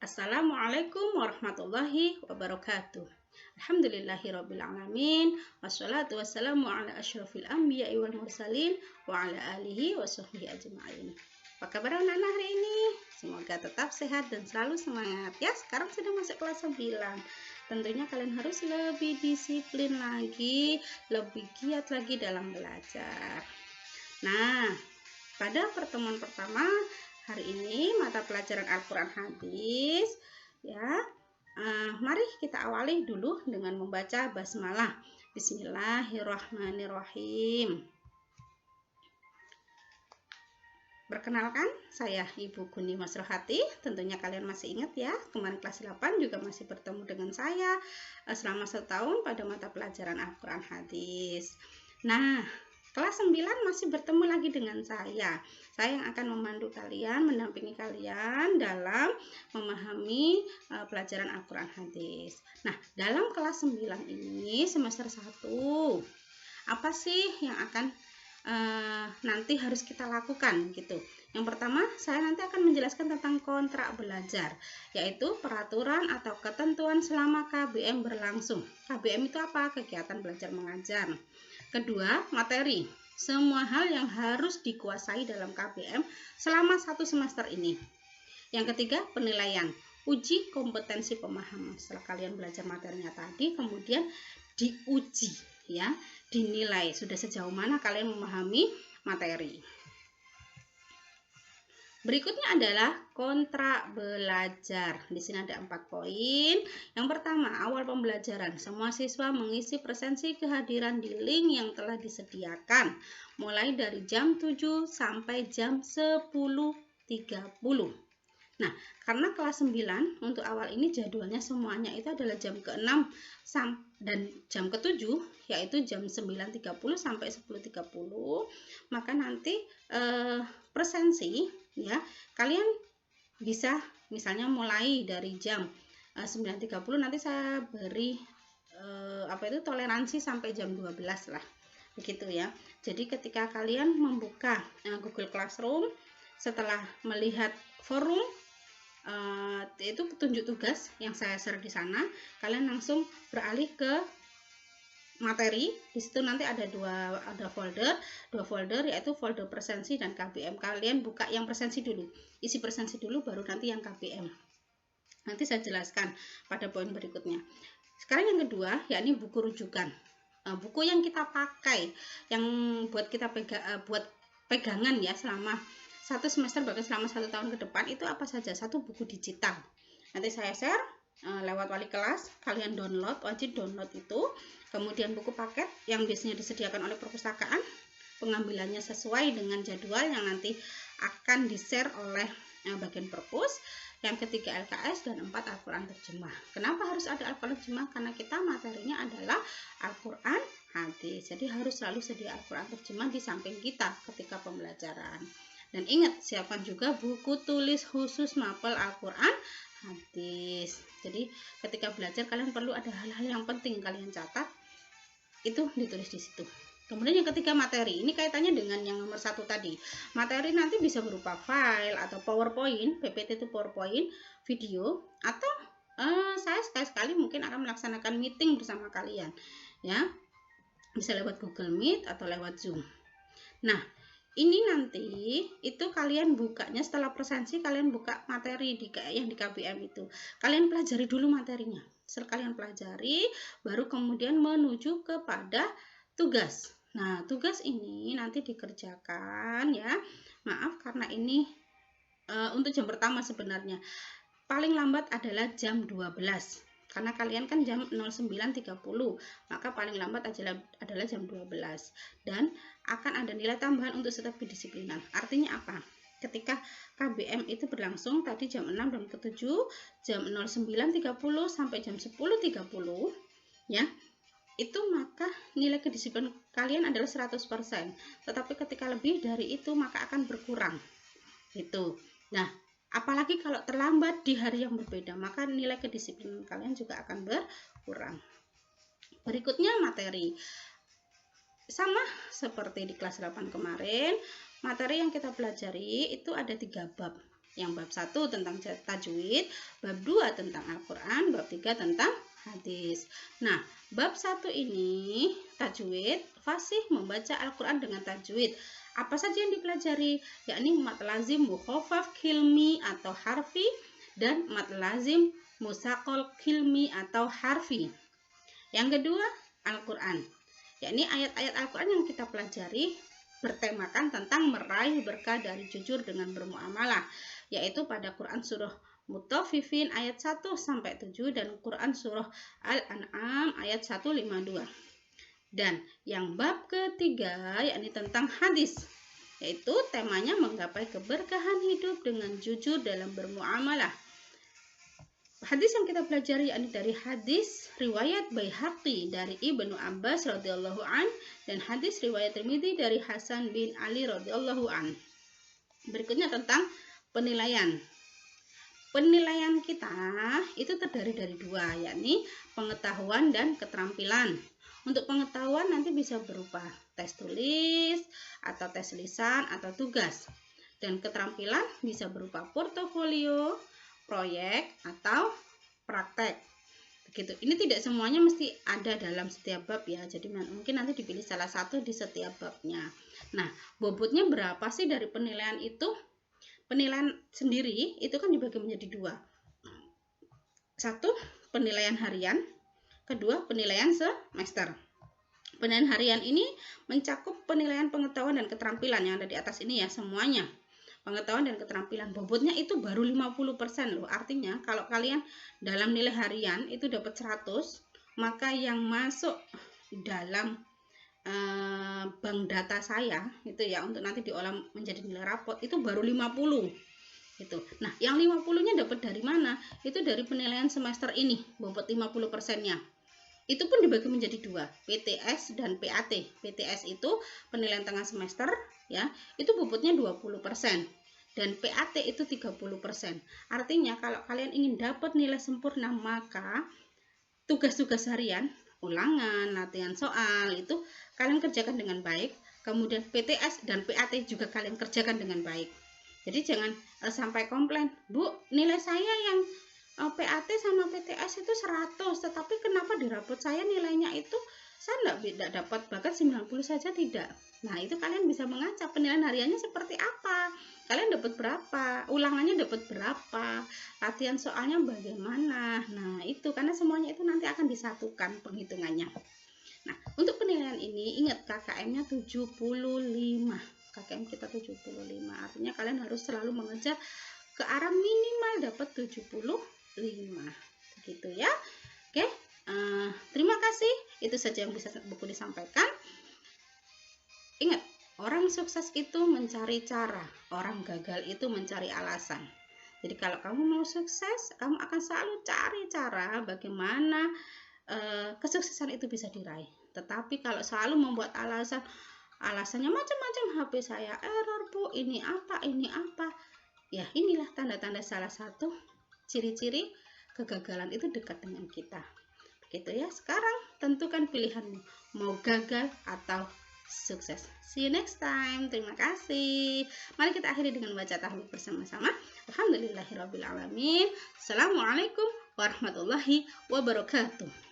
Assalamualaikum warahmatullahi wabarakatuh. Alhamdulillahirrabbilalamin. Wassalatu wassalamu ala asyrafil anbiya'i wal mursalin wa ala alihi wa sahbihi ajma'in. Apa kabar anak-anak hari ini? Semoga tetap sehat dan selalu semangat ya. Sekarang sudah masuk kelas 9. Tentunya kalian harus lebih disiplin lagi, lebih giat lagi dalam belajar. Nah, pada pertemuan pertama hari ini mata pelajaran Al-Quran Hadis ya. Mari kita awali dulu dengan membaca basmalah. Bismillahirrahmanirrahim. Perkenalkan, saya Ibu Guni Masrohati. Tentunya kalian masih ingat ya, kemarin kelas 8 juga masih bertemu dengan saya selama 1 tahun pada mata pelajaran Al-Quran Hadis. Nah, kelas 9 masih bertemu lagi dengan saya. Saya yang akan memandu kalian, mendampingi kalian dalam memahami pelajaran Al-Quran Hadis. Nah, dalam kelas 9 ini semester 1, apa sih yang akan nanti harus kita lakukan gitu. Yang pertama, saya nanti akan menjelaskan tentang kontrak belajar, yaitu peraturan atau ketentuan selama KBM berlangsung. KBM itu apa? Kegiatan belajar mengajar. Kedua, materi. Semua hal yang harus dikuasai dalam KBM selama 1 semester ini. Yang ketiga, penilaian. Uji kompetensi pemahaman. Setelah kalian belajar materinya tadi, kemudian diuji ya, dinilai sudah sejauh mana kalian memahami materi. Berikutnya adalah kontrak belajar. Di sini ada 4 poin. Yang pertama, awal pembelajaran. Semua siswa mengisi presensi kehadiran di link yang telah disediakan, mulai dari jam 7 sampai jam 10.30. Nah, karena kelas 9 untuk awal ini jadwalnya semuanya itu adalah jam ke-6 dan jam ke-7 yaitu jam 9.30 sampai 10.30, maka nanti presensi ya, kalian bisa misalnya mulai dari jam 9.30, nanti saya beri toleransi sampai jam 12 lah. Begitu ya. Jadi ketika kalian membuka Google Classroom, setelah melihat forum itu petunjuk tugas yang saya share di sana, kalian langsung beralih ke materi. Di situ nanti ada dua folder, yaitu folder presensi dan KBM. Kalian buka yang presensi dulu, isi presensi dulu, baru nanti yang KBM. Nanti saya jelaskan pada poin berikutnya. Sekarang yang kedua, yakni buku rujukan. Buku yang kita pakai, yang buat kita buat pegangan ya selama 1 semester, bahkan selama 1 tahun ke depan, itu apa saja? 1 buku digital. Nanti saya share lewat wali kelas, kalian download, wajib download itu. Kemudian buku paket yang biasanya disediakan oleh perpustakaan, pengambilannya sesuai dengan jadwal yang nanti akan di-share oleh bagian perpus. Yang ketiga LKS, dan 4 Al-Quran terjemah. Kenapa harus ada Al-Quran terjemah? Karena kita materinya adalah Al-Quran Hadis. Jadi harus selalu sedia Al-Quran terjemah di samping kita ketika pembelajaran. Dan ingat, siapkan juga buku tulis khusus mapel Al-Quran Hadis. Jadi ketika belajar kalian perlu ada hal-hal yang penting kalian catat, itu ditulis di situ. Kemudian yang ketiga materi. Ini kaitannya dengan yang nomor 1 tadi. Materi nanti bisa berupa file atau PowerPoint, PPT itu PowerPoint, video, atau saya sekali-sekali mungkin akan melaksanakan meeting bersama kalian ya. Bisa lewat Google Meet atau lewat Zoom. Nah, ini nanti itu kalian bukanya setelah presensi, kalian buka materi yang di KBM itu. Kalian pelajari dulu materinya. Setelah kalian pelajari, baru kemudian menuju kepada tugas. Nah, tugas ini nanti dikerjakan ya. Maaf karena ini untuk jam pertama sebenarnya. Paling lambat adalah jam 12. Karena kalian kan jam 09.30, maka paling lambat adalah jam 12. Dan akan ada nilai tambahan untuk setiap kedisiplinan. Artinya apa? Ketika KBM itu berlangsung tadi jam 6 dan ke-7, jam 09.30 sampai jam 10.30 ya, itu maka nilai kedisiplinan kalian adalah 100%. Tetapi ketika lebih dari itu maka akan berkurang. Gitu. Nah, apalagi kalau terlambat di hari yang berbeda, maka nilai kedisiplinan kalian juga akan berkurang. Berikutnya materi. Sama seperti di kelas 8 kemarin, materi yang kita pelajari itu ada 3 bab. Yang bab 1 tentang tajwid, bab 2 tentang Al-Quran, bab 3 tentang hadis. Nah, bab 1 ini tajwid, fasih membaca Al-Quran dengan tajwid. Apa saja yang dipelajari? Yakni mad lazim mukhafaf kilmi atau harfi dan mad lazim musaqal kilmi atau harfi. Yang kedua, Al-Quran. Yakni ayat-ayat Al-Quran yang kita pelajari bertemakan tentang meraih berkah dari jujur dengan bermuamalah, yaitu pada Quran surah Mutaffifin ayat 1-7 dan Quran surah Al-An'am ayat 152. Dan yang bab ketiga yakni tentang hadis, yaitu temanya menggapai keberkahan hidup dengan jujur dalam bermuamalah. Hadis yang kita pelajari yakni dari hadis riwayat Baihaqi dari Ibnu Abbas radhiyallahu an dan hadis riwayat Tirmidzi dari Hasan bin Ali radhiyallahu an. Berikutnya tentang penilaian. Penilaian kita itu terdiri dari dua, yakni pengetahuan dan keterampilan. Untuk pengetahuan nanti bisa berupa tes tulis atau tes lisan atau tugas. Dan keterampilan bisa berupa portofolio, proyek atau praktek. Begitu. Ini tidak semuanya mesti ada dalam setiap bab ya. Jadi mungkin nanti dipilih salah satu di setiap babnya. Nah, bobotnya berapa sih dari penilaian itu? Penilaian sendiri itu kan dibagi menjadi dua. Satu, penilaian harian. Kedua, penilaian semester. Penilaian harian ini mencakup penilaian pengetahuan dan keterampilan yang ada di atas ini ya, semuanya. Pengetahuan dan keterampilan, bobotnya itu baru 50% loh. Artinya kalau kalian dalam nilai harian itu dapat 100, maka yang masuk dalam bank data saya itu ya untuk nanti diolah menjadi nilai rapot itu baru 50 gitu. Nah, yang 50-nya dapat dari mana? Itu dari penilaian semester ini, bobot 50%-nya. Itu pun dibagi menjadi dua, PTS dan PAT. PTS itu penilaian tengah semester ya, itu bobotnya 20% dan PAT itu 30%. Artinya kalau kalian ingin dapat nilai sempurna, maka tugas-tugas harian, ulangan, latihan soal itu kalian kerjakan dengan baik. Kemudian PTS dan PAT juga kalian kerjakan dengan baik. Jadi jangan sampai komplain, Bu, nilai saya yang PAT sama PTS itu 100, tetapi kenapa di rapot saya nilainya itu saya tidak dapat bahkan 90 saja tidak. Nah, itu kalian bisa mengaca penilaian hariannya seperti apa, kalian dapat berapa, ulangannya dapat berapa, latihan soalnya bagaimana. Nah, itu karena semuanya itu nanti akan disatukan penghitungannya. Nah, untuk penilaian ini ingat KKM-nya 75. KKM kita 75. Artinya kalian harus selalu mengejar ke arah minimal dapat 75. Begitu ya. Oke. Terima kasih. Itu saja yang bisa buku disampaikan. Ingat, orang sukses itu mencari cara, orang gagal itu mencari alasan. Jadi kalau kamu mau sukses, kamu akan selalu cari cara bagaimana kesuksesan itu bisa diraih. Tetapi kalau selalu membuat alasannya macam-macam, HP saya error, Bu, ini apa, ya inilah tanda-tanda salah satu ciri-ciri kegagalan itu dekat dengan kita. Begitu ya. Sekarang tentukan pilihanmu, mau gagal atau sukses. See you next time. Terima kasih. Mari kita akhiri dengan baca tahmid bersama-sama. Alhamdulillahirabbil alamin. Assalamualaikum warahmatullahi wabarakatuh.